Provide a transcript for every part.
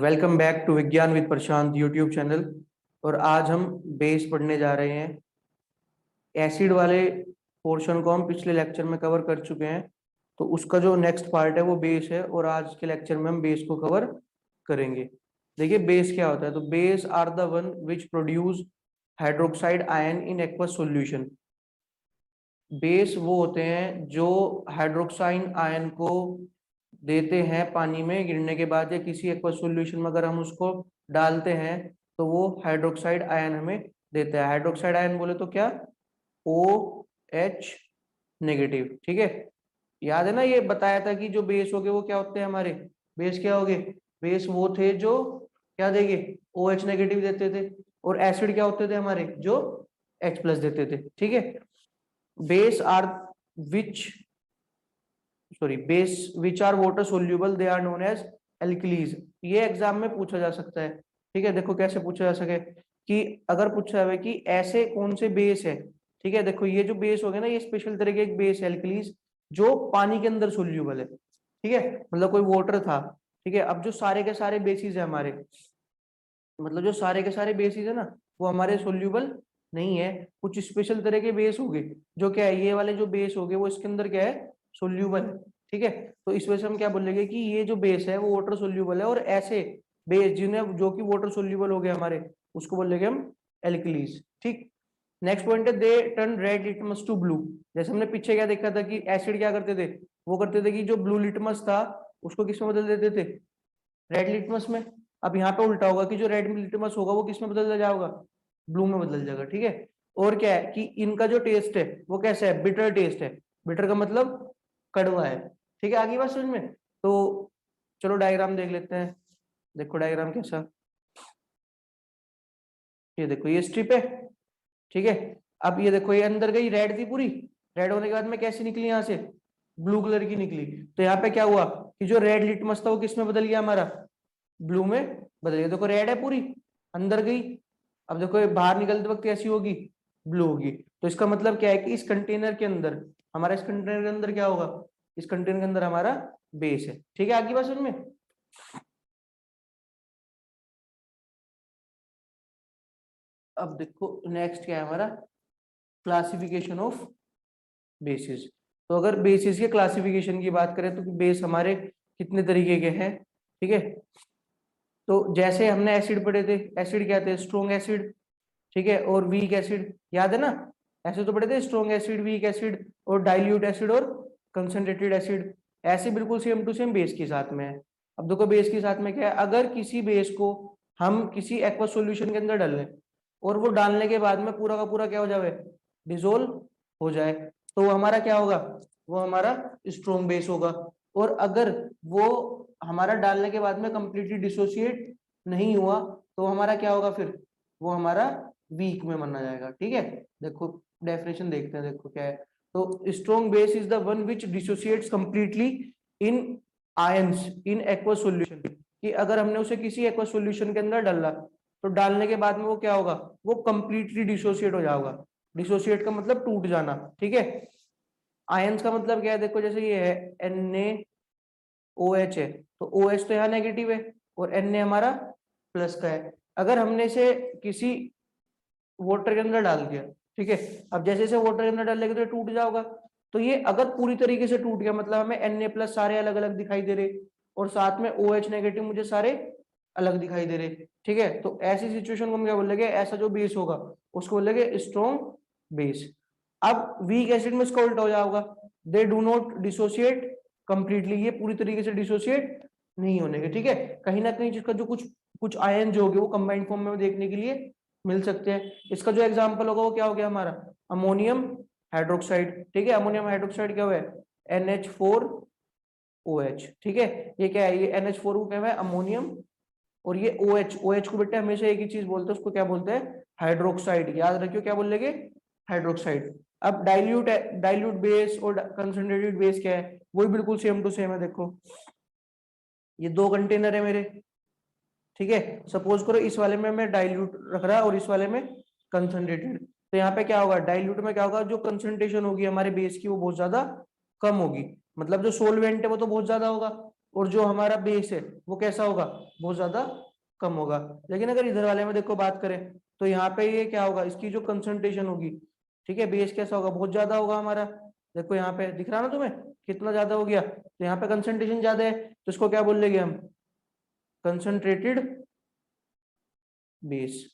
Welcome back to विज्ञान with Prashant YouTube channel. और आज हम बेस पढ़ने जा रहे हैं। एसिड वाले पोर्शन को हम पिछले लेक्चर में कवर कर चुके हैं, तो उसका जो नेक्स्ट पार्ट है वो बेस है, और आज के लेक्चर में हम बेस को कवर करेंगे। देखिए बेस क्या होता है। तो base are the one which produce hydroxide ion in aqueous solution. Base वो होते हैं जो हाइड्रोक्साइड आयन को देते हैं पानी में गिरने के बाद, या किसी एक्वस सॉल्यूशन में अगर हम उसको डालते हैं तो वो हाइड्रोक्साइड आयन हमें देता है। हाइड्रोक्साइड आयन बोले तो क्या, OH नेगेटिव। ठीक है, याद है ना, ये बताया था कि जो बेस हो गए वो क्या होते हैं हमारे। बेस क्या हो गए, बेस वो थे जो क्या देंगे, OH नेगेटिव देते थे। और एसिड क्या होते थे हमारे, जो H प्लस देते थे। ठीक है, base are which base which are water soluble, they are known as alkalies. ये एग्जाम में पूछा जा सकता है। ठीक है, देखो कैसे पूछा जा सके कि अगर पूछा जाए कि ऐसे कौन से बेस है। ठीक है, देखो ये जो बेस हो गया ना, ये स्पेशल तरह के एक बेस है एल्कलीज, जो पानी के अंदर सोल्यूबल है। ठीक है, मतलब कोई वाटर था। ठीक है, अब जो सारे के सारे बेसिस है हमारे, मतलब जो सारे के सारे बेसिस है ना, वो हमारे सोल्यूबल नहीं है। कुछ स्पेशल तरह के बेस हो गए, जो क्या है, ये वाले जो बेस हो गए वो इसके अंदर क्या है, सोल्यूबल है। ठीक है, तो इस वजह से हम क्या बोलेंगे कि ये जो बेस है वो वाटर सोल्यूबल है, और ऐसे बेस जिन्हें जो कि वाटर सोल्यूबल हो गए हमारे, उसको बोलेंगे हम एल्कलीज। ठीक, नेक्स्ट पॉइंट है they turn red litmus to blue. जैसे हमने पीछे क्या देखा था कि एसिड क्या करते थे, वो करते थे कि जो ब्लू लिटमस था उसको किस में बदल देते थे, रेड लिटमस में। अब यहाँ पे उल्टा होगा कि जो रेड लिटमस होगा वो किस में बदल जाएगा, ब्लू में बदल जाएगा। ठीक है, और क्या है कि इनका जो टेस्ट है वो कैसा है, बिटर टेस्ट है। बिटर का मतलब कड़वा है। ठीक है, आगे बात समझ में। तो चलो डायग्राम देख लेते हैं। देखो डायग्राम कैसा, ये देखो ये स्ट्रिप है। ठीक है, अब ये देखो ये अंदर गई, रेड थी पूरी, रेड होने के बाद में कैसी निकली, यहाँ से ब्लू कलर की निकली। तो यहाँ पे क्या हुआ कि जो रेड लिटमस था वो किस में बदल गया हमारा, ब्लू में बदल गया। देखो रेड है पूरी, अंदर गई, अब देखो ये बाहर निकलते वक्त कैसी होगी, ब्लू होगी। तो इसका मतलब क्या है कि इस कंटेनर के अंदर हमारा, इस कंटेनर के अंदर क्या होगा, इस कंटेनर के अंदर हमारा बेस है। ठीक है, आगे बात समझ में। अब देखो नेक्स्ट क्या है हमारा, क्लासिफिकेशन ऑफ बेसिस। तो अगर बेसिस के क्लासिफिकेशन की बात करें तो बेस हमारे कितने तरीके के हैं। ठीक है, तो जैसे हमने एसिड पढ़े थे, एसिड क्या थे, स्ट्रॉन्ग एसिड, ठीक है, और वीक एसिड, याद है ना। ऐसे तो पढ़े थे, स्ट्रॉन्ग एसिड, वीक एसिड, और डाइल्यूट एसिड, और कंसंट्रेटेड एसिड। ऐसे बिल्कुल सेम टू सेम बेस के साथ में है। अब देखो बेस के साथ में क्या है, अगर किसी बेस को हम किसी एक्वस सॉल्यूशन के अंदर डाल लें, और वो डालने के बाद में पूरा का पूरा क्या हो जाए, डिसोल्व हो जाए, तो वो हमारा क्या होगा, वो हमारा स्ट्रॉन्ग बेस होगा। और अगर वो हमारा डालने के बाद में कंप्लीटली डिसोसिएट नहीं हुआ, तो हमारा क्या होगा फिर, वो हमारा वीक में माना जाएगा। ठीक है, देखो डेफिनेशन देखते हैं, देखो क्या है। तो strong base is the one which dissociates completely in ions in aqueous solution. कि अगर हमने उसे किसी एक्वस सॉल्यूशन के अंदर डाला, तो डालने के बाद में वो क्या होगा, वो कंप्लीटली डिसोसिएट हो जाएगा। डिसोसिएट का मतलब टूट जाना। ठीक है, आयंस का मतलब क्या है, देखो जैसे ये है NaOH है, तो OH तो यहाँ नेगेटिव है, और Na हमारा प्लस का है। अगर हमने इसे किसी वाटर के अंदर डाल दिया, ठीक है, अब जैसे जैसे वाटर के अंदर डालेंगे तो टूट जाएगा। तो ये अगर पूरी तरीके से टूट गया, मतलब हमें Na प्लस सारे अलग अलग दिखाई दे रहे, और साथ में OH नेगेटिव मुझे सारे अलग दिखाई दे रहे। ठीक है, तो ऐसी सिचुएशन को हम क्या बोलेंगे, ऐसा जो बेस होगा उसको बोलेंगे स्ट्रॉन्ग बेस। अब वीक एसिड में इसका उल्टा हो जाएगा, they do not dissociate completely, ये पूरी तरीके से डिसोसिएट नहीं होने के। ठीक है, कहीं ना कहीं जिसका जो कुछ कुछ आयन जो होंगे वो कंबाइंड फॉर्म में देखने के लिए मिल सकते हैं। इसका जो एग्जांपल होगा वो क्या हो गया हमारा, अमोनियम हाइड्रोक्साइड। ठीक है, अमोनियम हाइड्रोक्साइड क्या हुआ है, NH4OH। ठीक है, ये क्या है, ये NH4 को क्या है, अमोनियम, और ये OH को बेटा हमेशा एक ही चीज बोलते हैं, उसको क्या बोलते हैं, हाइड्रोक्साइड। याद रखियो क्या बोलेंगे, हाइड्रोक्साइड। अब डाइल्यूट बेस और कंसंट्रेटेड बेस क्या है, वही बिल्कुल सेम टू सेम है। देखो ये दो कंटेनर है मेरे। ठीक है, सपोज करो इस वाले में मैं डाइल्यूट रख रहा और इस वाले में कंसंट्रेटेड। तो यहाँ पे क्या होगा, डाइल्यूट में क्या होगा, जो कंसंट्रेशन होगी हमारे बेस की वो बहुत ज्यादा कम होगी, मतलब जो सोलवेंट है वो तो बहुत ज्यादा होगा, और जो हमारा बेस है वो कैसा होगा, बहुत ज्यादा कम होगा। लेकिन अगर इधर वाले में देखो बात करें तो यहाँ पे ये क्या होगा, इसकी जो कंसंट्रेशन होगी, ठीक है, बेस कैसा होगा, बहुत ज्यादा होगा हमारा। देखो यहाँ पे दिख रहा ना तुम्हें कितना ज्यादा हो गया, तो यहाँ पे कंसंट्रेशन ज्यादा है तो इसको क्या बोल लेंगे हम, कंसंट्रेटेड बेस।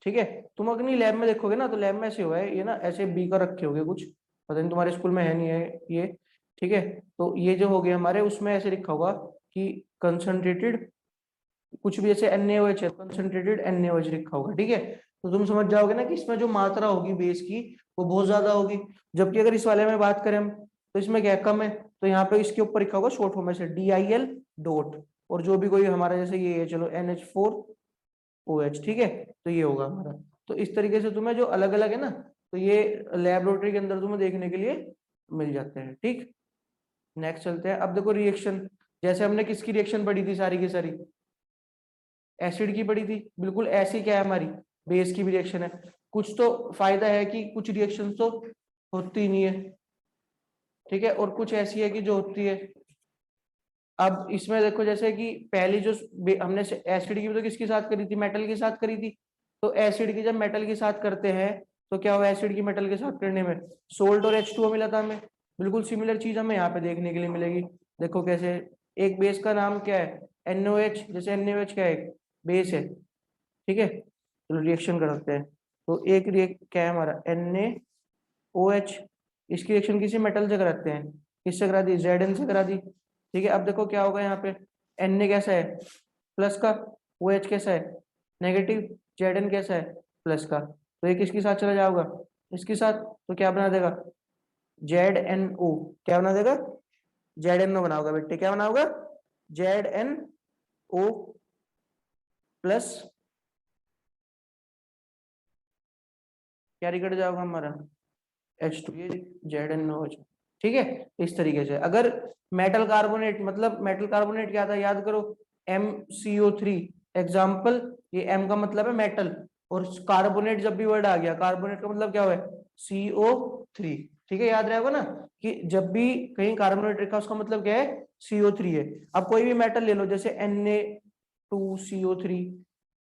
ठीक है, तुम अपनी लैब में देखोगे ना तो लैब में ऐसे हुआ है ये ना, ऐसे बी का रखे होगे कुछ, पता नहीं तुम्हारे स्कूल में है नहीं है ये। ठीक है, तो ये जो हो गया हमारे उसमें ऐसे लिखा होगा कि कंसंट्रेटेड कुछ भी, ऐसे NaOH है, कंसंट्रेटेड NaOH लिखा होगा। ठीक है, तो तुम समझ जाओगे ना कि इसमें जो मात्रा होगी बेस की वो बहुत ज्यादा होगी। जबकि अगर इस वाले में बात करें हम तो इसमें क्या कम है, तो यहाँ पे इसके ऊपर लिखा होगा शॉर्ट फॉर्म में से DIL डॉट, और जो भी कोई हमारा जैसे ये है चलो NH4OH। ठीक है, तो ये होगा हमारा। तो इस तरीके से तुम्हें जो अलग अलग है ना, तो ये लेबोरेटरी के अंदर तुम्हें देखने के लिए मिल जाते हैं। ठीक, नेक्स्ट चलते हैं। अब देखो रिएक्शन, जैसे हमने किसकी रिएक्शन पढ़ी थी सारी की सारी, एसिड की पढ़ी थी, बिल्कुल ऐसी क्या है हमारी बेस की भी रिएक्शन है। कुछ तो फायदा है कि कुछ रिएक्शन तो होती नहीं है, ठीक है, और कुछ ऐसी है कि जो होती है। अब इसमें देखो जैसे कि पहली जो हमने एसिड की भी तो किसके साथ करी थी, मेटल के साथ करी थी। तो एसिड की जब मेटल के साथ करते हैं तो क्या हुआ, एसिड की मेटल के साथ करने में सोल्ट और H2O मिला था हमें। बिल्कुल सिमिलर चीज हमें यहाँ पे देखने के लिए मिलेगी। देखो कैसे, एक बेस का नाम क्या है NaOH, जैसे NaOH क्या है, बेस है। ठीक है, चलो रिएक्शन करते हैं। तो एक क्या है हमारा NaOH, इसकी रिएक्शन किसी मेटल से कराते हैं, किससे करा दी, Zn से करा दी। ठीक है, अब देखो क्या होगा यहाँ पे, Na कैसा है प्लस का, OH कैसा है नेगेटिव, Zn कैसा है प्लस का, तो ये किसके साथ चला जाओगा, इसके साथ। तो क्या बना देगा ZnO, क्या बना देगा ZnO बनाओगा बेटे, क्या बनाओगा ZnO प्लस, क्या निकट जाओगा हमारा H2, ये ZnOH। ठीक है, इस तरीके से। अगर मेटल कार्बोनेट, मतलब मेटल कार्बोनेट क्या था याद करो, MCO3 एग्जाम्पल, ये M का मतलब है मेटल, और कार्बोनेट जब भी वर्ड आ गया, कार्बोनेट का मतलब क्या हुआ है CO3। ठीक है, याद रहेगा ना कि जब भी कहीं कार्बोनेट लिखा उसका मतलब क्या है CO3 है। अब कोई भी मेटल ले लो जैसे Na2CO3,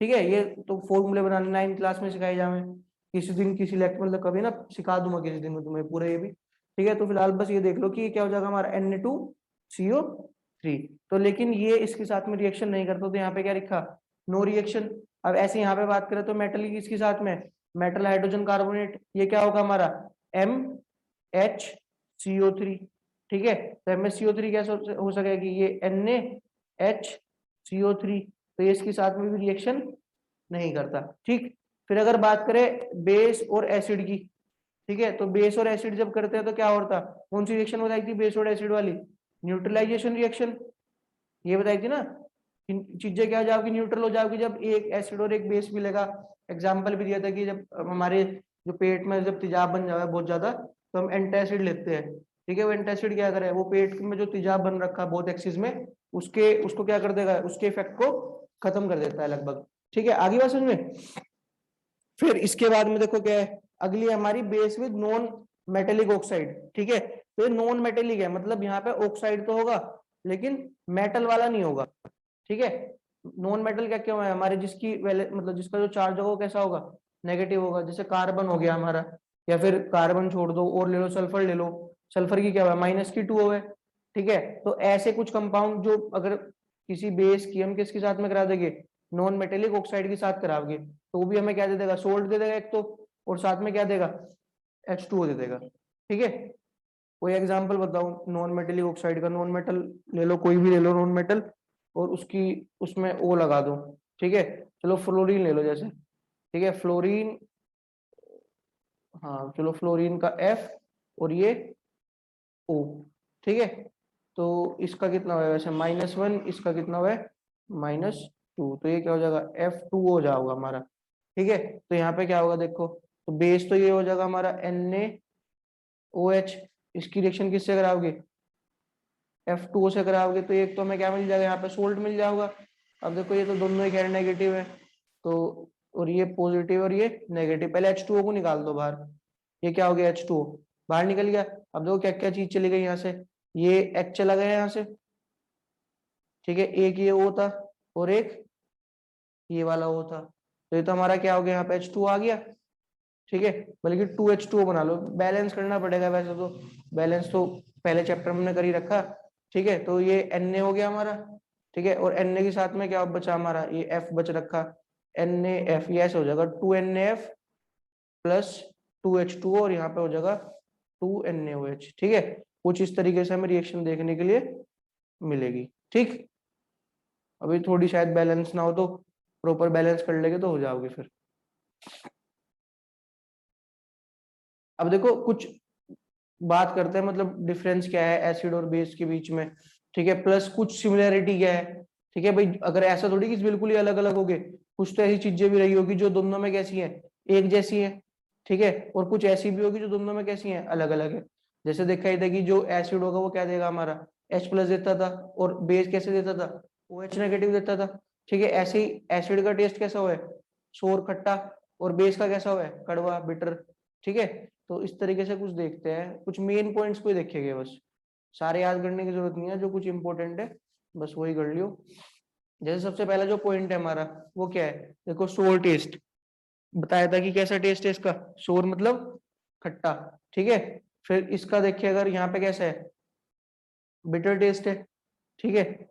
ठीक है, ये तो फॉर्मूले बनाने 9th क्लास में सिखाए जाए, किसी दिन किसी लेक्चर मतलब कभी ना सिखा दूंगा किसी दिन में तुम्हें पूरा ये भी। ठीक है, तो फिलहाल बस ये देख लो कि ये क्या हो जाएगा हमारा Na2CO3। तो लेकिन ये इसके साथ में रिएक्शन नहीं करता, तो यहाँ पे क्या लिखा, नो रिएक्शन। अब ऐसे यहाँ पे बात करें तो मेटल की इसके साथ में, मेटल हाइड्रोजन कार्बोनेट, ये क्या होगा हमारा MHCO3। ठीक है, तो MHCO3 कैसे हो सकेगा कि ये NaHCO3, तो ये इसके साथ में भी रिएक्शन नहीं करता। ठीक, फिर अगर बात करें बेस और एसिड की, ठीक है, तो बेस और एसिड जब करते हैं तो क्या होता, कौन सी रिएक्शन बताई थी बेस और एसिड वाली, न्यूट्रलाइजेशन रिएक्शन, ये बताई थी ना। चीजें क्या हो जाओगी, न्यूट्रल हो जाओगी जब एक एसिड और एक बेस मिलेगा। एग्जाम्पल भी दिया था कि जब हमारे जो पेट में जब तेजाब बन जाए बहुत ज्यादा तो हम एंटासिड लेते हैं। ठीक है, वो एंटासिड क्या करे, वो पेट में जो तेजाब बन रखा है बहुत एक्सिस में, उसको क्या कर देगा, उसके इफेक्ट को खत्म कर देता है लगभग। ठीक है, आगे बात समझ में। फिर इसके बाद में देखो क्या है, अगली हमारी base with non metallic oxide. ठीक है, तो ये नॉन मेटेलिक है, मतलब यहाँ पे ऑक्साइड तो होगा लेकिन मेटल वाला नहीं होगा। ठीक है, नॉन मेटल क्या क्यों है हमारे, जिसकी मतलब जिसका जो चार्ज होगा वो कैसा होगा, नेगेटिव होगा। जैसे कार्बन हो गया हमारा, या फिर कार्बन छोड़ दो और ले लो सल्फर ले लो, सल्फर की क्या हुआ -2 है। ठीक है, तो ऐसे कुछ कंपाउंड जो अगर किसी बेस की हम किसके साथ में करा देंगे, नॉन मेटेलिक ऑक्साइड के साथ कराओगे, तो वो भी हमें क्या दे देगा, सोल्ट दे देगा एक तो, और साथ में क्या देगा H2O दे देगा। ठीक है, कोई एग्जांपल बताओ नॉन मेटेलिक ऑक्साइड का, नॉन मेटल ले लो, कोई भी ले लो नॉन मेटल, और उसकी उसमें ओ लगा दो। ठीक है, चलो फ्लोरीन ले लो जैसे, ठीक है फ्लोरीन, हाँ चलो फ्लोरीन का F और ये O। ठीक है, तो इसका कितना हुआ है वैसे -1, इसका कितना हुआ है -2, तो ये क्या हो जाएगा F2 हो जाएगा हमारा। ठीक है, तो यहाँ पे क्या होगा देखो, तो बेस तो ये हो जाएगा हमारा NaOH, इसकी रिएक्शन किससे कराओगे F2O से कराओगे, तो एक तो हमें क्या मिल जाएगा यहाँ पे सोल्ट मिल जाएगा। अब देखो ये तो दोनों ही खैर नेगेटिव है, तो और ये पॉजिटिव और ये नेगेटिव, पहले H2O को निकाल दो बाहर, ये क्या हो गया H2O बाहर निकल गया। अब देखो क्या क्या चीज चली गई यहाँ से, ये H चला गया यहाँ से, ठीक है, एक ये O था और एक ये वाला O था, तो ये तो हमारा क्या हो गया, यहाँ पे H2 आ गया। ठीक है, बल्कि 2H2O बना लो, बैलेंस करना पड़ेगा वैसे तो, बैलेंस तो पहले चैप्टर में हमने कर ही रखा। ठीक है, तो ये Na हो गया हमारा। ठीक है, और Na के साथ में क्या बचा हमारा, ये F बच रखा, NaF, ये ऐसे हो जाएगा 2NaF प्लस 2H2O, और यहाँ पे हो जाएगा 2NaOH। ठीक है, कुछ इस तरीके से हमें रिएक्शन देखने के लिए मिलेगी। ठीक, अभी थोड़ी शायद बैलेंस ना हो, तो प्रॉपर बैलेंस कर लेंगे तो हो जाओगे फिर। अब देखो कुछ बात करते हैं, मतलब डिफरेंस क्या है एसिड और बेस के बीच में। ठीक है, प्लस कुछ सिमिलैरिटी क्या है। ठीक है भाई, अगर ऐसा थोड़ी कि बिल्कुल ही अलग अलग हो गए, कुछ तो ऐसी चीजें भी रही होगी जो दोनों में कैसी है, एक जैसी है। ठीक है, और कुछ ऐसी भी होगी जो दोनों में कैसी है, अलग अलग है। जैसे देखा ही था कि जो एसिड होगा वो क्या देगा हमारा, H+ देता था, और बेस कैसे देता था, OH- देता था। ठीक है, ऐसे ही एसिड का टेस्ट कैसा हुआ है, सोर खट्टा, और बेस का कैसा हुआ है, कड़वा बिटर। ठीक है, तो इस तरीके से कुछ देखते हैं, कुछ मेन पॉइंट्स को ही देखेंगे बस, सारे याद करने की जरूरत नहीं है, जो कुछ इंपॉर्टेंट है बस वही कर लियो। जैसे सबसे पहला जो पॉइंट है हमारा वो क्या है, देखो सोर टेस्ट, बताया था कि कैसा टेस्ट है इसका, सोर मतलब खट्टा। ठीक है, फिर इसका देखिए अगर यहाँ पे कैसा है, बिटर टेस्ट है। ठीक है,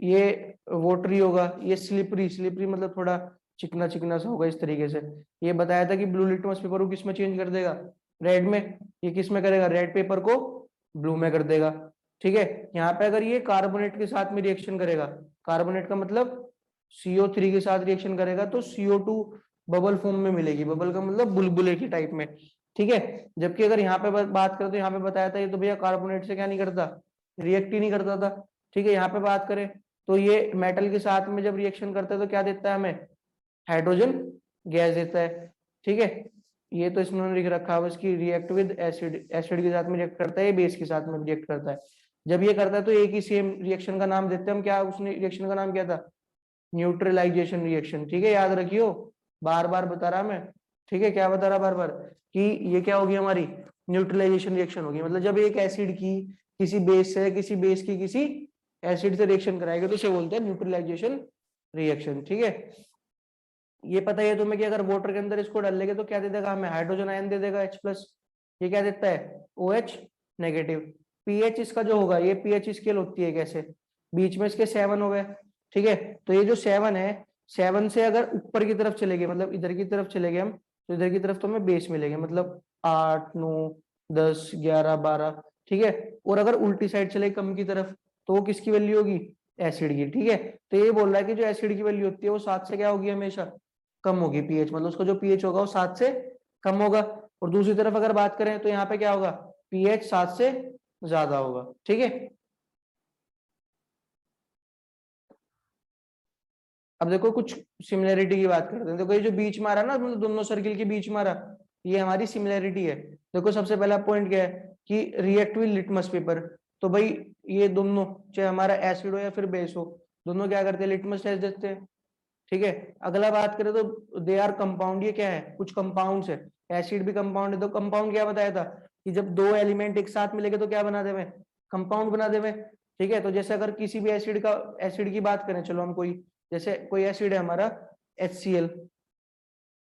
ये वोटरी होगा, ये स्लिपरी, स्लिपरी मतलब थोड़ा चिकना चिकना सा होगा इस तरीके से। ये बताया था कि ब्लू लिटमस पेपर को किस में चेंज कर देगा, रेड में। ये किस में करेगा, रेड पेपर को ब्लू में कर देगा। ठीक है, यहाँ पे अगर ये कार्बोनेट के साथ में रिएक्शन करेगा, कार्बोनेट का मतलब CO3 के साथ रिएक्शन करेगा तो CO2 बबल फॉर्म में मिलेगी, बबल का मतलब बुलबुले की टाइप में। ठीक है, जबकि अगर यहाँ पे बात करें तो यहाँ पे बताया था ये तो भैया कार्बोनेट से क्या नहीं करता, रिएक्ट ही नहीं करता था। ठीक है, यहाँ पे बात करें तो ये मेटल के साथ में जब रिएक्शन करता है तो क्या देता है हमें, हाइड्रोजन गैस देता है। ठीक है, ये तो इसमें लिख रखा है बस कि रिएक्ट विद एसिड, एसिड के साथ में रिएक्ट करता है, बेस के साथ में रिएक्ट करता है। जब ये करता है तो एक ही सेम रिएक्शन का नाम देते हैं हम, क्या उसने रिएक्शन का नाम क्या था, न्यूट्रलाइजेशन रिएक्शन। ठीक है, याद रखियो, बार बार बता रहा मैं। ठीक है, क्या बता रहा बार बार, कि ये क्या होगी हमारी, न्यूट्रलाइजेशन रिएक्शन होगी, मतलब जब एक एसिड की किसी बेस से, किसी बेस की किसी एसिड से रिएक्शन कराएगा तो उसे बोलते हैं न्यूट्रलाइजेशन रिएक्शन। ठीक है, ये पता है तुम्हें कि अगर वाटर के अंदर इसको डाल लेंगे तो क्या दे देगा हमें, हाइड्रोजन आयन दे देगा H+। ये क्या देता है, OH-। पीएच इसका जो होगा, ये पीएच स्केल होती है कैसे, बीच में इसके 7 हो गए। ठीक है, तो ये जो 7 है, 7 से अगर ऊपर की तरफ चले गए, मतलब इधर की तरफ चले गए हम, तो इधर की तरफ तो हमें बेस मिलेंगे, मतलब 8, 9, 10, 11, 12। ठीक है, और अगर उल्टी साइड चले कम की तरफ तो वो किसकी वैल्यू होगी, एसिड की। ठीक है, तो ये बोल रहा है कि जो एसिड की वैल्यू होती है वो 7 से क्या होगी हमेशा, कम होगी, पीएच मतलब उसका जो पीएच होगा वो 7 से कम होगा। और दूसरी तरफ अगर बात करें तो यहाँ पे क्या होगा, पीएच 7 से ज्यादा होगा। ठीक है, अब देखो कुछ सिमिलैरिटी की बात करते हैं। देखो ये जो बीच मारा ना, मतलब दोनों सर्किल के बीच मारा, ये हमारी सिमिलैरिटी है। देखो सबसे पहला पॉइंट क्या है कि रिएक्ट विद लिटमस पेपर, तो भाई ये दोनों, चाहे हमारा एसिड हो या फिर बेस हो, दोनों क्या करते हैं, लिटमस टेस्ट देते हैं। ठीक है, अगला बात करें तो दे आर कंपाउंड, ये क्या है, कुछ कंपाउंड्स है, एसिड भी कंपाउंड है। तो कंपाउंड क्या बताया था कि जब दो एलिमेंट एक साथ मिलेंगे तो क्या बना देवे, कंपाउंड बना देवे। ठीक है, तो जैसे अगर किसी भी एसिड का, एसिड की बात करें, चलो हम कोई, जैसे कोई एसिड है हमारा HCl।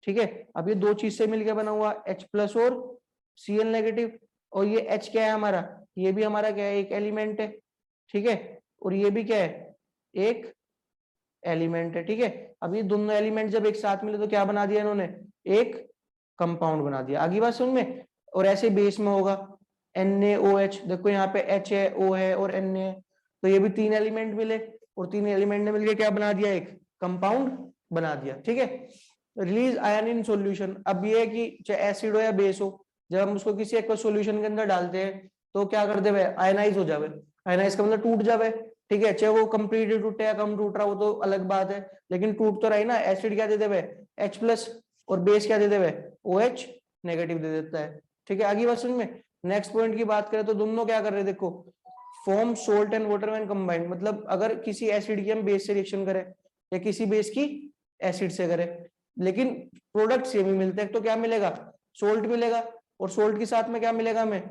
ठीक है, अब ये दो चीज से मिलकर बना हुआ H+ और Cl-। और ये H क्या है हमारा, ये भी हमारा क्या है, एक एलिमेंट है। ठीक है, और ये भी क्या है, एक एलिमेंट है। ठीक है, अब ये दोनों एलिमेंट जब एक साथ मिले तो क्या बना दिया इन्होंने, एक कंपाउंड बना दिया। आगे बात समझ में। और ऐसे बेस में होगा NaOH, देखो यहाँ पे H है, O है और Na है, तो ये भी 3 एलिमेंट मिले, और 3 एलिमेंट ने मिलकर क्या बना दिया, एक कंपाउंड बना दिया। ठीक है, रिलीज आयन इन सॉल्यूशन, अब ये है कि चाहे एसिड हो या बेस हो, जब हम उसको किसी एक सॉल्यूशन के अंदर डालते हैं तो क्या कर देवे, आयनाइज हो जावे। आयनाइज का मतलब टूट जावे। ठीक है, चाहे वो कंप्लीटली टूटे या कम टूट रहा, वो तो अलग बात है, लेकिन टूट तो रही ना। एसिड क्या दे देवे, H+, और बेस क्या दे देवे, OH- दे देता है। ठीक है, आगे बात समझ में। नेक्स्ट पॉइंट की बात करें तो दोनों क्या कर रहे हैं, देखो form salt and water when combined, मतलब अगर किसी एसिड की हम बेस से रिएक्शन करें या किसी बेस की एसिड से करें, लेकिन प्रोडक्ट सेम ही मिलते हैं, तो क्या मिलेगा, सोल्ट मिलेगा, और सोल्ट के साथ में क्या मिलेगा हमें,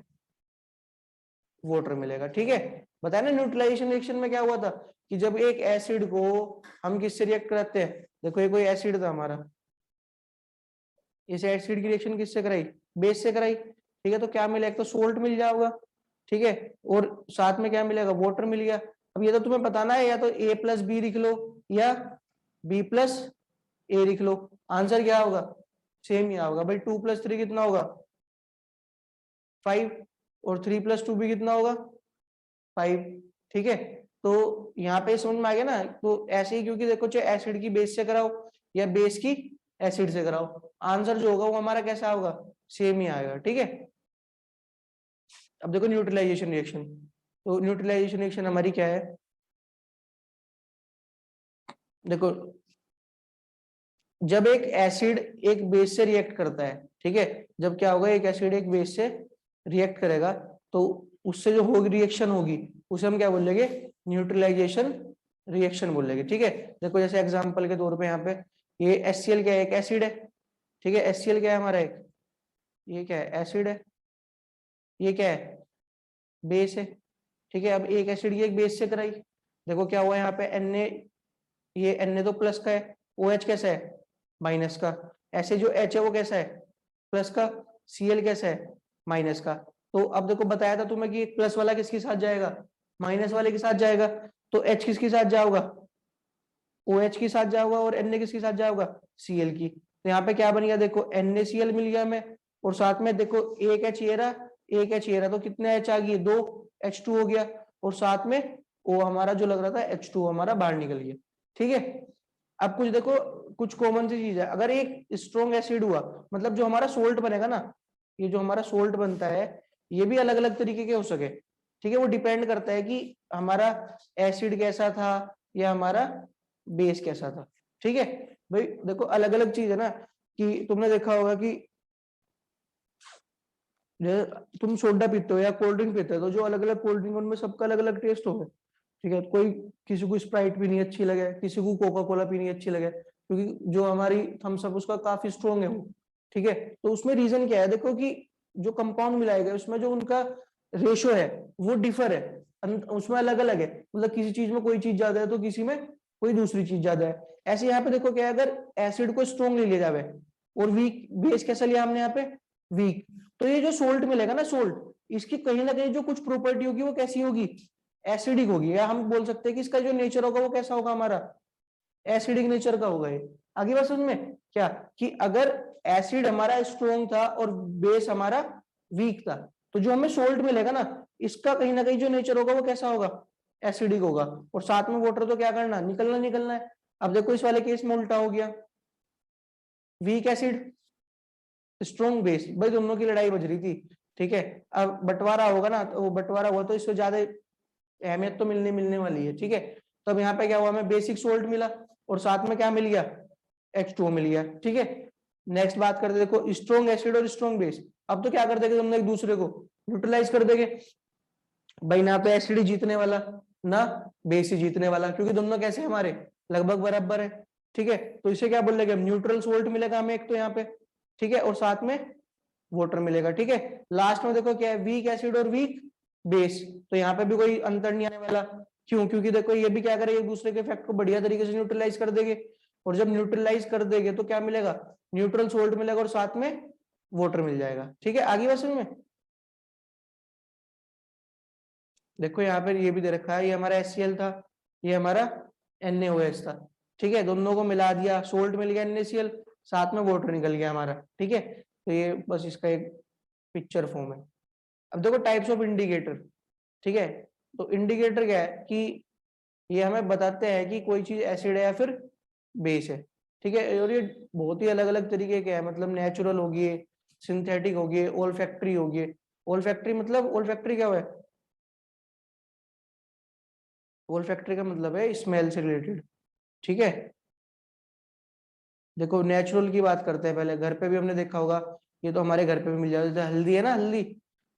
वाटर मिलेगा। ठीक है, बताया ना न्यूट्रलाइजेशन रिएक्शन में क्या हुआ था, कि जब एक एसिड को हम किससे रिएक्ट कराते हैं, देखो ये कोई एसिड था हमारा, इस एसिड की रिएक्शन किससे कराई, बेस से कराई, ठीक है, तो क्या मिलेगा, एक तो सोल्ट मिल जाएगा, ठीक है, और साथ में क्या मिलेगा, वाटर मिल गया। अब ये तो तुम्हें बताना है, या तो A प्लस बी लिख लो या B प्लस ए लिख लो, आंसर क्या होगा, सेम ही होगा भाई। 2 + 3 कितना होगा 5, और 3 + 2 भी कितना होगा 5, ठीक है। तो यहाँ पे समझ में आ गया ना, तो ऐसे ही, क्योंकि देखो चाहे एसिड की बेस से कराओ या बेस की एसिड से कराओ, आंसर जो होगा वो हमारा कैसा होगा, सेम ही आएगा, ठीक है। अब देखो न्यूट्रलाइजेशन रिएक्शन, तो न्यूट्रलाइजेशन रिएक्शन हमारी क्या है, देखो जब एक एसिड एक बेस से रिएक्ट करता है, ठीक है, जब क्या होगा, एक एसिड एक बेस से रिएक्ट करेगा, तो उससे जो होगी रिएक्शन होगी उसे हम क्या बोलेंगे, न्यूट्रलाइजेशन रिएक्शन बोलेंगे, ठीक है। देखो जैसे एग्जांपल के तौर पे यहाँ पे ये HCl क्या है, एक एसिड है, ठीक है, HCl क्या है हमारा एक, ये क्या है, एसिड है, ये क्या है, बेस है, ठीक है। अब एक एसिड की एक बेस से कराई, देखो क्या हुआ यहाँ पे Na, ये Na तो प्लस का है, OH कैसा है, माइनस का, ऐसे जो H है वो कैसा है, प्लस का, Cl कैसा है, माइनस का। तो अब देखो बताया था तुम्हें कि प्लस वाला किसके साथ जाएगा, माइनस वाले के साथ जाएगा, तो H किसके साथ जाओगा, OH के साथ जाओगा, और Na किसके साथ जाओगा, Cl की। तो यहाँ पे क्या बन गया, देखो NaCl मिल गया हमें, और साथ में देखो एक H ये रहा, एक H ये रहा, तो कितने H आ गई, 2 H2 हो गया, और साथ में O हमारा जो लग रहा था H2 हमारा बाहर निकल गया, ठीक है। अब कुछ देखो, कुछ कॉमन सी चीज है, अगर एक स्ट्रॉन्ग एसिड हुआ, मतलब जो हमारा सोल्ट बनेगा ना, ये जो हमारा सोल्ट बनता है, ये भी अलग अलग तरीके के हो सके, ठीक है, वो डिपेंड करता है कि हमारा एसिड कैसा था या हमारा बेस कैसा था, ठीक है। भाई देखो अलग अलग चीज है ना, कि तुमने देखा होगा कि तुम सोडा पीते हो या कोल्ड ड्रिंक पीते हो, तो जो अलग अलग कोल्ड ड्रिंक उनमें सबका अलग अलग टेस्ट होगा, ठीक है। कोई, किसी को स्प्राइट पीनी अच्छी लगे, किसी को कोका कोला पीनी अच्छी लगे, क्योंकि जो हमारी थम्स अप उसका काफी स्ट्रॉन्ग है वो, ठीक है। तो उसमें रीजन क्या है, देखो कि जो कंपाउंड मिलाए गए उसमें जो उनका रेशो है वो डिफर है, उसमें अलग अलग है, मतलब किसी चीज में कोई चीज ज्यादा है तो किसी में कोई दूसरी चीज ज्यादा है। ऐसे यहाँ पे देखो क्या है, अगर एसिड को स्ट्रॉन्ग ले लिया जाए और वीक, बेस कैसा लिया हमने यहाँ पे, वीक, तो ये जो सोल्ट मिलेगा ना, सोल्ट, इसकी कहीं ना कहीं जो कुछ प्रॉपर्टी होगी वो कैसी होगी, एसिडिक होगी, या हम बोल सकते हैं कि इसका जो नेचर होगा वो कैसा होगा हमारा, एसिडिक नेचर का होगा ये। आगे बात समझ में क्या, कि अगर एसिड हमारा स्ट्रॉन्ग था और बेस हमारा वीक था, तो जो हमें सोल्ट मिलेगा ना, इसका कहीं ना कहीं जो नेचर होगा वो कैसा होगा, एसिडिक होगा, और साथ में वाटर तो क्या करना, निकलना निकलना है। अब देखो इस वाले केस में उल्टा हो गया, वीक एसिड स्ट्रॉन्ग बेस, भाई दोनों की लड़ाई बज रही थी, ठीक है। अब बंटवारा होगा ना, तो वो बंटवारा हुआ तो इससे ज्यादा अहमियत तो मिलने मिलने वाली है, ठीक है। तो अब यहाँ पे क्या हुआ, हमें बेसिक सोल्ट मिला और साथ में क्या मिल गया, H2O मिल गया, ठीक है। नेक्स्ट बात करते, देखो स्ट्रॉन्ग एसिड और स्ट्रॉन्ग बेस, अब तो क्या कर देंगे तुमने, एक दूसरे को न्यूट्रलाइज कर देंगे, भाई ना तो एसिड ही जीतने वाला ना बेस ही जीतने वाला, क्योंकि दोनों कैसे हमारे लगभग बराबर है, ठीक है। तो इसे क्या बोलेंगे, न्यूट्रल सोल्ट मिलेगा हमें एक तो यहाँ पे, ठीक है, और साथ में वाटर मिलेगा, ठीक है। लास्ट में देखो क्या है, वीक एसिड और वीक बेस, तो यहाँ पे भी कोई अंतर नहीं आने वाला, क्यों, क्योंकि देखो ये भी क्या करेंगे, एक दूसरे के इफेक्ट को बढ़िया तरीके से न्यूट्रलाइज कर देंगे, और जब न्यूट्रलाइज कर देंगे तो क्या मिलेगा, न्यूट्रल सोल्ट मिलेगा और साथ में वाटर मिल जाएगा, ठीक है। आगे बात समझ में, देखो यहाँ पर ये भी दे रखा है, ये हमारा HCl था, ये हमारा NaOH था, ठीक है, दोनों को मिला दिया, सोल्ट मिल गया NaCl, साथ में वाटर निकल गया हमारा, ठीक है। तो ये बस इसका एक पिक्चर फॉर्म है। अब देखो टाइप्स ऑफ इंडिकेटर, ठीक है, तो इंडिकेटर क्या है कि ये हमें बताते हैं कि कोई चीज एसिड है या फिर बेस है, ठीक है। और ये बहुत ही अलग अलग तरीके के हैं, मतलब नेचुरल होगी, सिंथेटिक होगी, ओल्फैक्टरी होगी। ओल्फैक्टरी मतलब, ओल्फैक्टरी क्या हुआ है, ओल्फैक्टरी का मतलब है स्मेल से रिलेटेड, ठीक है। देखो नेचुरल की बात करते हैं, पहले घर पे भी हमने देखा होगा, ये तो हमारे घर पे भी मिल जाता है, हल्दी है ना, हल्दी,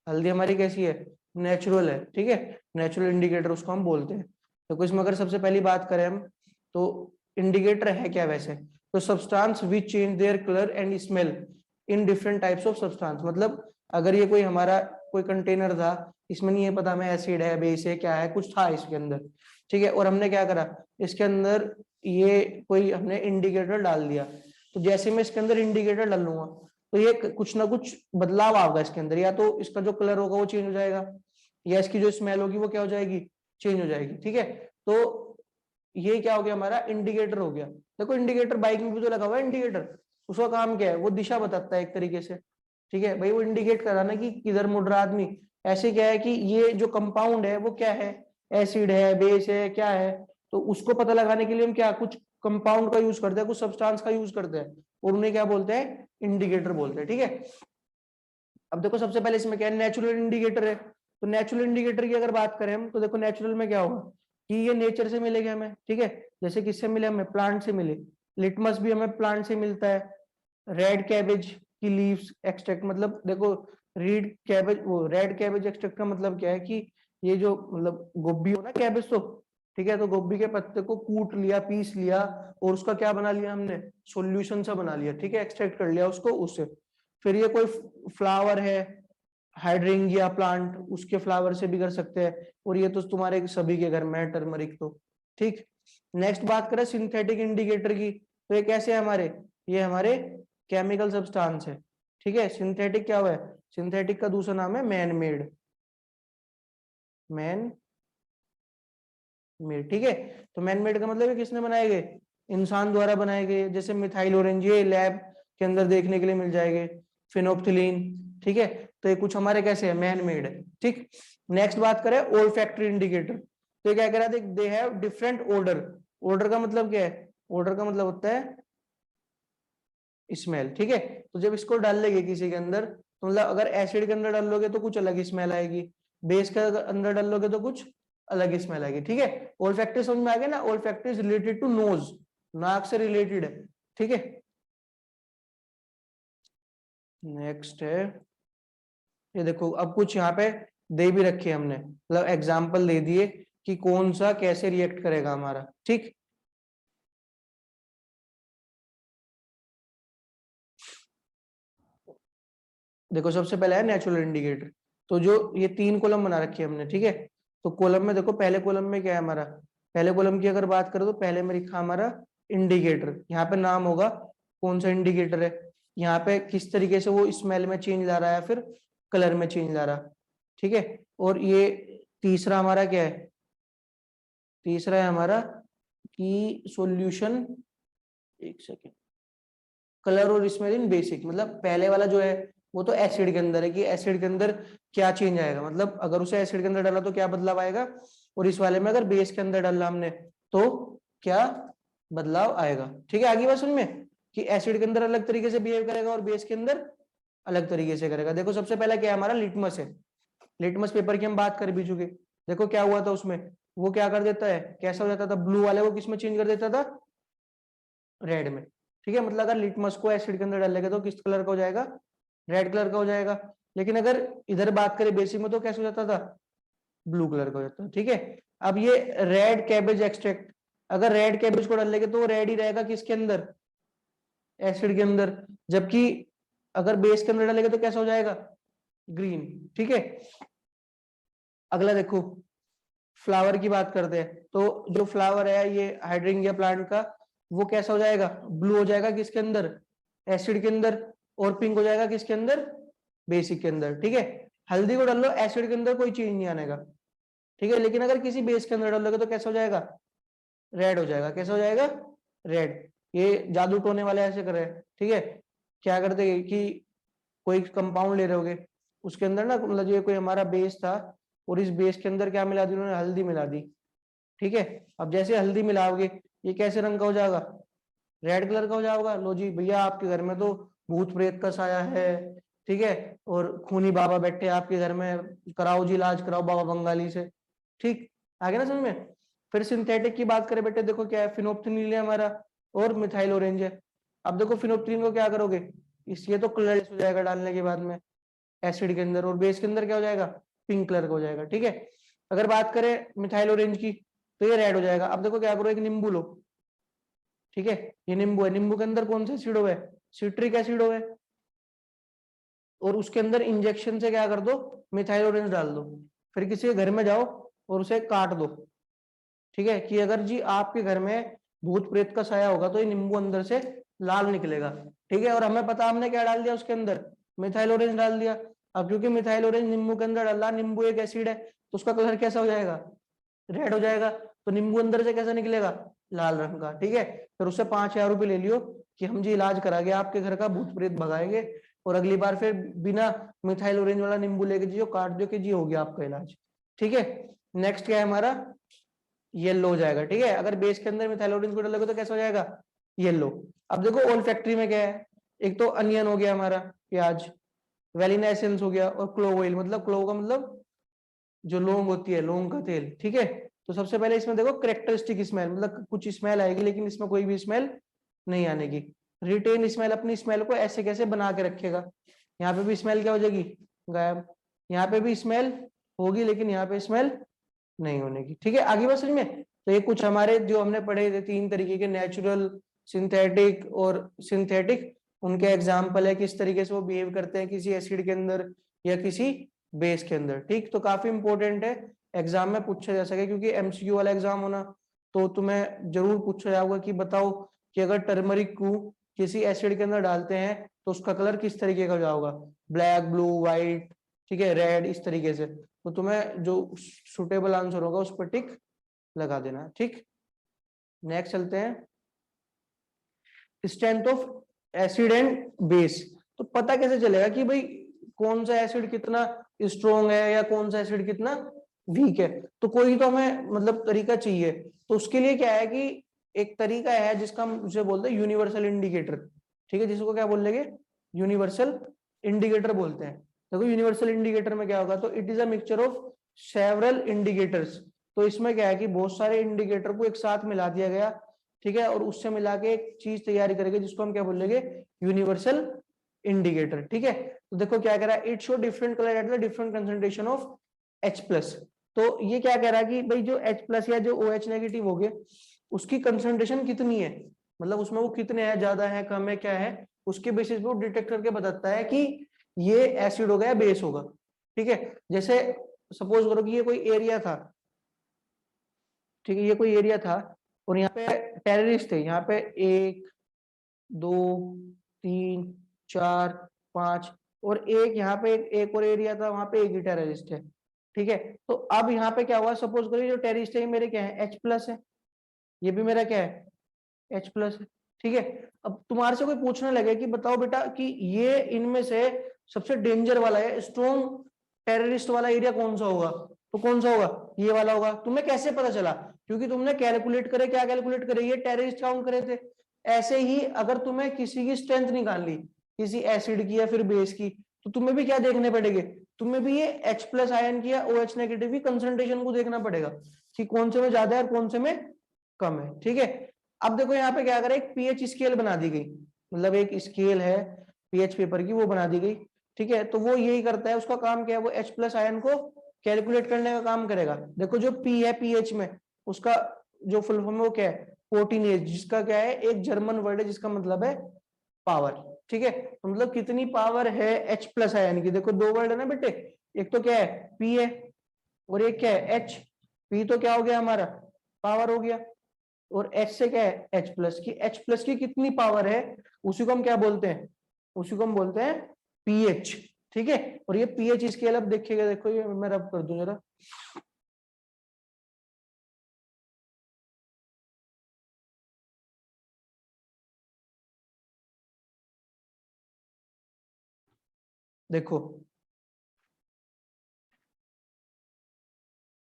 हल्दी हमारी कैसी है, नेचुरल है, ठीक है, नेचुरल इंडिकेटर उसको हम बोलते हैं। तो इसमें अगर सबसे पहली बात करें हम, तो इंडिकेटर है क्या वैसे, तो substance which change their colour and smell in different types of substance, मतलब अगर ये कोई हमारा कोई कंटेनर था, इसमें नहीं है पता हमें एसिड है बेस है क्या है, कुछ था इसके अंदर, ठीक है, और हमने क्या करा, इसके अंदर ये कोई हमने इंडिकेटर डाल दिया, तो जैसे मैं इसके अंदर इंडिकेटर डालूंगा तो ये कुछ ना कुछ बदलाव आएगा इसके अंदर, या तो इसका जो कलर होगा वो चेंज हो जाएगा, या इसकी जो स्मेल होगी वो क्या हो जाएगी, चेंज हो जाएगी। ठीक है, तो ये क्या हो गया, हमारा इंडिकेटर हो गया। देखो इंडिकेटर बाइक में भी तो लगा हुआ है इंडिकेटर, उसका काम क्या है, वो दिशा बताता है एक तरीके से। ठीक है भाई, वो इंडिकेट कराना कि किधर मुड़ रहा आदमी। ऐसे क्या है कि ये जो कंपाउंड है वो क्या है, एसिड है, बेस है, क्या है, तो उसको पता लगाने के लिए हम क्या कुछ कंपाउंड का यूज करते हैं, कुछ सब्सटेंस का यूज करते हैं, और उन्हें क्या बोलते हैं, इंडिकेटर बोलते हैं। ठीक है, अब देखो सबसे पहले इसमें क्या है, नेचुरल इंडिकेटर है। तो नेचुरल इंडिकेटर की अगर बात करें हम, तो देखो नेचुरल में क्या होगा कि ये नेचर से मिलेगा हमें। ठीक है, जैसे किससे मिले, हमें प्लांट से मिले, लिटमस भी हमें प्लांट से मिलता है, रेड कैबेज की लीव्स एक्सट्रैक्ट, मतलब देखो रेड कैबेज, वो रेड कैबेज एक्सट्रैक्ट का मतलब क्या है कि ये जो मतलब गोभी हो ना कैबेज, तो ठीक है, तो गोभी के पत्ते को कूट लिया, पीस लिया, और उसका क्या बना लिया हमने, सॉल्यूशन सा बना लिया। ठीक है, एक्सट्रैक्ट कर लिया उसको उससे। फिर ये कोई फ्लावर है, हाइड्रेंगिया प्लांट, उसके फ्लावर से भी कर सकते हैं, और ये तो तुम्हारे सभी के घर में है टर्मरिक तो। ठीक, नेक्स्ट बात करें सिंथेटिक इंडिकेटर की, तो ये कैसे है हमारे, ये हमारे केमिकल सब्सटेंस है। ठीक है, सिंथेटिक क्या हुआ है, सिंथेटिक का दूसरा नाम है मैन मेड, मैन मेड। ठीक है, तो मैन मेड का मतलब है किसने बनाए गए, इंसान द्वारा बनाए गए, जैसे मिथाइल ऑरेंज ये लैब के अंदर देखने के लिए मिल जाएंगे, फिनोप्थिलीन। ठीक है, तो ये कुछ हमारे कैसे है, मैन मेड है। ठीक, नेक्स्ट बात करें ओल्फैक्टरी इंडिकेटर, तो ये क्या कह रहा है, they have different order. Order का मतलब क्या है, ऑर्डर का मतलब होता है स्मेल। ठीक है, तो जब इसको डाल लेंगे किसी के अंदर, तो मतलब अगर एसिड के अंदर डाल लोगे तो कुछ अलग स्मेल आएगी, बेस के अंदर डाल लोगे तो कुछ अलग स्मेल आएगी। ठीक है, ओल्फैक्टरी समझ में आ गया ना, olfactory is related to nose, नाक से रिलेटेड है। ठीक है, नेक्स्ट है, ये देखो अब कुछ यहाँ पे दे भी रखे हमने, मतलब एग्जाम्पल दे दिए कि कौन सा कैसे रिएक्ट करेगा हमारा। ठीक, देखो सबसे पहले है नेचुरल इंडिकेटर, तो जो ये तीन कॉलम बना रखी है हमने। ठीक है, तो कॉलम में देखो पहले कॉलम में क्या है हमारा, पहले कॉलम की अगर बात करें तो पहले में लिखा हमारा इंडिकेटर, यहाँ पे नाम होगा कौन सा इंडिकेटर है, यहाँ पे किस तरीके से वो स्मेल में चेंज ला रहा है, फिर कलर में चेंज ला रहा। ठीक है, और ये तीसरा हमारा क्या है, तीसरा है हमारा कि सॉल्यूशन, एक सेकेंड, कलर और स्मेल इन बेसिक, मतलब पहले वाला जो है वो तो एसिड के अंदर है कि एसिड के अंदर क्या चेंज आएगा, मतलब अगर उसे एसिड के अंदर डाला तो क्या बदलाव आएगा, और इस वाले में अगर बेस के अंदर डाला हमने तो क्या बदलाव आएगा। ठीक है, आगे बात समझ में कि एसिड के अंदर अलग तरीके से बिहेव करेगा और बेस के अंदर अलग तरीके से करेगा। देखो सबसे पहला क्या है हमारा, लिटमस है, लिटमस पेपर की हम बात कर भी चुके। देखो क्या हुआ था उसमें, वो क्या कर देता है, कैसा हो जाता था, ब्लू वाले को किस में चेंज कर देता था, रेड में। ठीक है, मतलब अगर लिटमस को एसिड के अंदर डालेगा तो किस कलर का हो जाएगा, रेड कलर का हो जाएगा। लेकिन अगर इधर बात करें बेसिक में तो कैसे हो जाता था, ब्लू कलर का हो जाता है। ठीक है, अब ये रेड कैबेज एक्सट्रैक्ट, अगर रेड कैबेज को डालेंगे तो रेड ही रहेगा किसके अंदर, एसिड के अंदर, जबकि अगर बेस के अंदर डालेंगे तो कैसा हो जाएगा, ग्रीन। ठीक है, अगला देखो फ्लावर की बात करते हैं, तो जो फ्लावर है ये हाइड्रेंगिया प्लांट का, वो कैसा हो जाएगा, ब्लू हो जाएगा किसके अंदर, एसिड के अंदर, और पिंक हो जाएगा किसके अंदर, बेसिक के अंदर। ठीक है, हल्दी को डाल लो एसिड के अंदर कोई चेंज नहीं आनेगा। ठीक है, लेकिन अगर किसी बेस के अंदर डालोगे तो कैसा हो जाएगा, रेड हो जाएगा। कैसा हो जाएगा, रेड। ये जादू टोने वाले ऐसे कर रहे हैं। ठीक है, क्या करते हैं कि कोई कंपाउंड ले रहे होगे, उसके अंदर ना मतलब ये कोई हमारा बेस था, और इस बेस के अंदर क्या मिला दी उन्होंने, हल्दी मिला दी। ठीक है, अब जैसे हल्दी मिलाओगे ये कैसे रंग का हो जाएगा, रेड कलर का हो जाएगा। लो जी भैया, आपके घर में तो भूत प्रेत का साया है, ठीक है, और खूनी बाबा बैठे आपके घर में, कराओ जी इलाज कराओ बाबा बंगाली से। ठीक, आगे ना समझ में। फिर सिंथेटिक की बात करें बेटे, देखो क्या है, फिनोप्थेनिल है हमारा, और मिथाइल ऑरेंज है। अब देखो फिनोप्थेनिल को क्या करोगे, इस ये तो कलरलेस हो जाएगा डालने के बाद में एसिड के अंदर, और बेस के अंदर क्या हो जाएगा, पिंक कलर का हो जाएगा। ठीक है, अगर बात करें मिथाइल ऑरेंज की तो ये रेड हो जाएगा। अब देखो क्या करो, एक नींबू लो, ठीक है, ये नींबू है, नींबू के अंदर कौन सा एसिड है, सिट्रिक एसिड है, और उसके अंदर इंजेक्शन से क्या कर दो, मिथाइल ऑरेंज डाल दो, फिर किसी के घर में जाओ और उसे काट दो, ठीक है, कि अगर जी आपके घर में भूत प्रेत का साया होगा तो ये नींबू अंदर से लाल निकलेगा। ठीक है, और हमें पता, हमने क्या डाल दिया उसके अंदर, मिथाइल ऑरेंज डाल दिया। अब क्योंकि मिथाइल ऑरेंज नींबू के अंदर डाला, नींबू एक एसिड है, तो उसका कलर कैसा हो जाएगा, रेड हो जाएगा। तो नींबू अंदर से कैसा निकलेगा, लाल रंग का। ठीक है, फिर उससे 5,000 रुपये ले लियो कि हम जी इलाज कराएंगे आपके घर का, भूत प्रेत भगाएंगे, और अगली बार फिर बिना मिथाइल ऑरेंज वाला नींबू लेके जी काट दो कि जी हो गया आपका इलाज। ठीक है, नेक्स्ट क्या है हमारा, येलो हो जाएगा। ठीक है, अगर बेस के अंदर मिथाइल ऑरेंज को डालोगे तो कैसा हो जाएगा, येलो। अब देखो ओल फैक्ट्री में क्या है, एक तो अनियन हो गया हमारा, प्याज, वेलिना एसेंस हो गया, और क्लोव ऑयल, मतलब क्लोव का मतलब जो लौंग होती है, लौंग का तेल। ठीक है, तो सबसे पहले इसमें देखो करेक्टरिस्टिक स्मेल, मतलब कुछ स्मेल आएगी लेकिन इसमें कोई भी स्मेल नहीं आने की। रिटेन स्मेल, अपनी स्मेल को ऐसे कैसे बना के रखेगा, यहाँ पे भी स्मेल क्या हो जाएगी, गायब। यहाँ पे भी स्मेल होगी लेकिन यहाँ पे स्मेल नहीं होने की। ठीक है, आगे बात समझ में। तो ये कुछ हमारे जो हमने पढ़े थे 3 तरीके के, नेचुरल, सिंथेटिक और सिंथेटिक, उनके एग्जाम्पल है किस तरीके से वो बिहेव करते हैं किसी एसिड के अंदर या किसी बेस के अंदर। ठीक, तो काफी इंपॉर्टेंट है, एग्जाम में पूछा जा सके, क्योंकि एमसीक्यू वाला एग्जाम होना, तो तुम्हें जरूर पूछा जाएगा कि बताओ कि अगर टर्मरिक को किसी एसिड के अंदर डालते हैं तो उसका कलर किस तरीके का जाएगा, ब्लैक, ब्लू, व्हाइट, ठीक है, रेड, इस तरीके से। तो तुम्हें जो सुटेबल आंसर होगा उस पर टिक लगा देना। ठीक, नेक्स्ट चलते हैं, strength of acid and base. तो पता कैसे चलेगा कि भाई कौन सा एसिड कितना स्ट्रॉन्ग है या कौन सा एसिड कितना वीक है, तो कोई तो हमें मतलब तरीका चाहिए। तो उसके लिए क्या है कि एक तरीका है जिसका हम उसे बोलते हैं यूनिवर्सल इंडिकेटर। ठीक है, जिसको क्या बोल लेंगे, यूनिवर्सल इंडिकेटर बोलते हैं। देखो यूनिवर्सल इंडिकेटर में क्या होगा, तो it is a mixture of several indicators. तो इसमें क्या है कि बहुत सारे इंडिकेटर को एक साथ मिला दिया गया, ठीक है, और उससे मिला के एक चीज तैयारी करेंगे जिसको हम क्या बोलेंगे, यूनिवर्सल इंडिकेटर। ठीक है, तो देखो क्या कह रहा है, it show different colour at the different concentration of H+। तो ये क्या कह रहा है कि भाई जो H+ या जो OH नेगेटिव हो गए उसकी कंसंट्रेशन कितनी है, मतलब उसमें वो कितने हैं, ज्यादा है, कम है, क्या है, उसके बेसिस पे वो डिटेक्ट करके बताता है कि ये एसिड होगा या बेस होगा। ठीक है, जैसे सपोज करो कि ये कोई एरिया था, ठीक है, ये कोई एरिया था और यहाँ पे टेररिस्ट थे, यहाँ पे 1 2 3 4 5, और एक यहाँ पे एक और एरिया था, वहां पे एक ही टेररिस्ट है। ठीक है, तो अब यहाँ पे क्या हुआ, सपोज करिए जो टेररिस्ट है मेरे क्या है, H+ है, ये भी मेरा क्या है, H+ है। ठीक है, अब तुम्हारे से कोई पूछने लगे कि बताओ बेटा कि ये इनमें से सबसे डेंजर वाला है, स्ट्रॉन्ग टेररिस्ट वाला एरिया कौन सा होगा, तो कौन सा होगा, ये वाला होगा। तुम्हें कैसे पता चला, क्योंकि तुमने कैलकुलेट करे, क्या कैलकुलेट करे, ये टेररिस्ट काउंट करे थे। ऐसे ही अगर तुम्हें किसी की स्ट्रेंथ निकालनी, किसी एसिड की या फिर बेस की, तो तुम्हें भी क्या देखने पड़ेंगे, तुम्हें भी ये H+ आयन की या OH नेगेटिव की कंसंट्रेशन को देखना पड़ेगा कि कौन से में ज्यादा है और कौन से में कम है। ठीक है, अब देखो यहाँ पे क्या करें, एक पीएच स्केल बना दी गई, मतलब एक स्केल है पीएच पेपर की, वो बना दी गई। ठीक है, तो वो यही करता है, उसका काम क्या है, वो H+ आयन को कैलकुलेट करने का काम करेगा। देखो जो पी है पीएच में, उसका जो फुल फॉर्म है वो क्या है, पोर्टिनेज, जिसका क्या है, एक जर्मन वर्ड है जिसका मतलब है पावर। ठीक है, तो मतलब कितनी पावर है H+ आयन की। देखो 2 वर्ड है ना बेटे, एक तो क्या है पी है और एक क्या है H। पी तो क्या हो गया हमारा, पावर हो गया, और H से क्या है, H+ की कितनी पावर है, उसी को हम क्या बोलते हैं, उसी को हम बोलते हैं पीएच। ठीक है, और ये पीएच स्केल अब देखिएगा, देखो ये मैं रब कर दूं जरा, देखो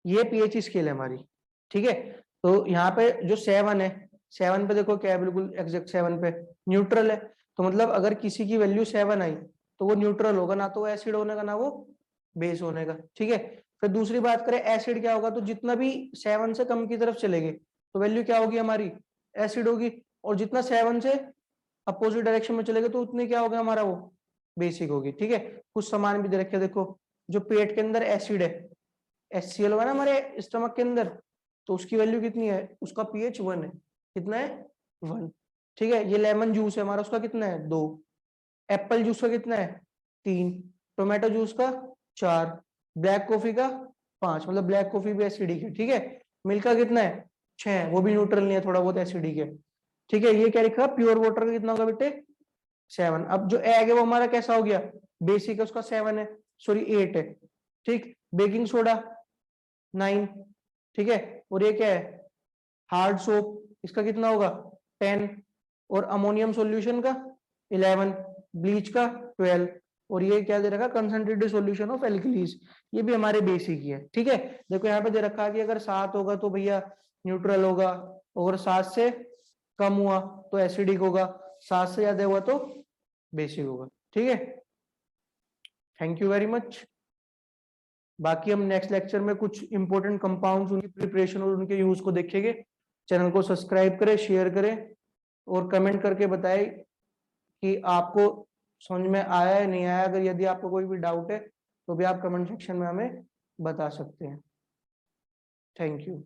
ये पीएच स्केल है हमारी। ठीक है, तो यहाँ पे जो 7 है, 7 पे देखो क्या है, बिल्कुल एग्जैक्ट 7 पे न्यूट्रल है। तो मतलब अगर किसी की वैल्यू 7 आई तो वो न्यूट्रल होगा, ना तो वो एसिड होने का ना वो बेस होने का। ठीक है, फिर दूसरी बात करें एसिड क्या होगा, तो जितना भी 7 से कम की तरफ चलेंगे तो वैल्यू क्या होगी हमारी, एसिड होगी, और जितना 7 से अपोजिट डायरेक्शन में चलेगा तो उतनी क्या होगा हमारा, वो बेसिक होगी। ठीक है, कुछ सामान भी दे रखे, देखो जो पेट के अंदर एसिड है, HCl होगा ना हमारे स्टमक के अंदर, तो उसकी वैल्यू कितनी है, उसका पीएच 1 है, कितना है, 1। ठीक है, ये लेमन जूस है हमारा, उसका कितना है, 2। एप्पल जूस का कितना है, 3। टोमेटो जूस का 4। ब्लैक कॉफी का 5, मतलब ब्लैक कॉफी भी एसिडिक है। ठीक है, मिल्क का कितना है, 6, वो भी न्यूट्रल नहीं है, थोड़ा बहुत एसिडिक है। ठीक है, ये क्या लिखा, प्योर वाटर का कितना होगा बेटे 7। अब जो एग है वो हमारा कैसा हो गया, बेसिक है, उसका 7 है, सॉरी 8 है। ठीक, बेकिंग सोडा 9, ठीक है, और ये क्या है हार्ड सोप, इसका कितना होगा 10, और अमोनियम सॉल्यूशन का 11, ब्लीच का 12, और ये क्या दे रखा कंसंट्रेटेड सॉल्यूशन ऑफ एल्कलीज, ये भी हमारे बेसिक ही है। ठीक है, देखो यहाँ पे दे रखा कि अगर 7 होगा तो भैया न्यूट्रल होगा, और 7 से कम हुआ तो एसिडिक होगा, 7 से ज्यादा हुआ तो बेसिक होगा। ठीक है, थैंक यू वेरी मच। बाकी हम नेक्स्ट लेक्चर में कुछ इंपॉर्टेंट कंपाउंड्स, उनकी प्रिपरेशन और उनके यूज को देखेंगे। चैनल को सब्सक्राइब करें, शेयर करें, और कमेंट करके बताएं कि आपको समझ में आया है नहीं आया। अगर यदि आपको कोई भी डाउट है तो भी आप कमेंट सेक्शन में हमें बता सकते हैं। Thank you.